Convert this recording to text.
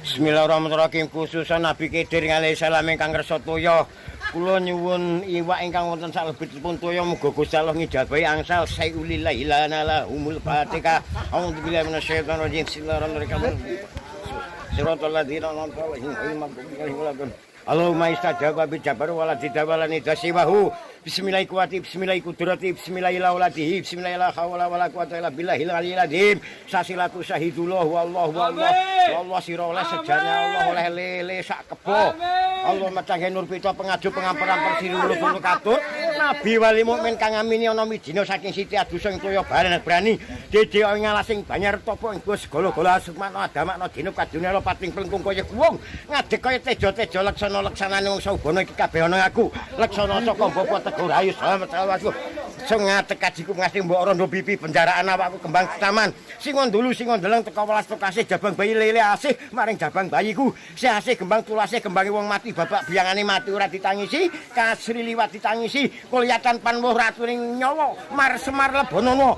Bismillahirrahmanirrahim. Khususan Nabi Khidir alaihi salam ingkang kersa toya. Kula nyuwun iwak ingkang wonten salebetipun toya muga Gusti Allah ngijabahi angsal sayulillahi lana umul fatihah. A'udzubillahi minasyaitonir rajim. Bismillahirrahmanirrahim. Siratal ladzina an'amta 'alaihim ghairil maghdubi 'alaihim waladdallin. Allahumma istajaba bi jabar wala didawala nidasiwahu. Bismillahirrahmanirrahim. Bismillahirrahmanirrahim. Bismillahirrahmanirrahim. Bismillahirrahmanirrahim. Wala quwwata illa billahil aliyyil azim. Sasilatu syahidullah wallahu wallah. Allah sira oleh sejane Allah oleh lele sak kebo. Allah mecange nur pita pengaju pengampunan persirulut katut. Nabi wali mukmin kang amini ana midina saking Siti Aduseng toya bareng berani. Dede ngalasing banyar topo ing segala-gala asukmana adamakna dina kadunya lo pating plengkung kaya wong. Ngadeg kaya tejo-tejo leksanane wong saubana iki kabeh ana aku. Leksana saka bapa tegur ayu selamat aku. Sing ngadeg kajiku ngasih mbok rondo pipi benjaraan awakku kembang taman. Sing ndulu sing ndeleng teka welas kasih jabang bayi lele asih maring jabang bayiku. Si asih kembang tulase kembange wong mati bapak biangane mati ora ditangisi, kasri liwat ditangisi, kuliatan panwuh ratuning nyawa mar semar lebonono.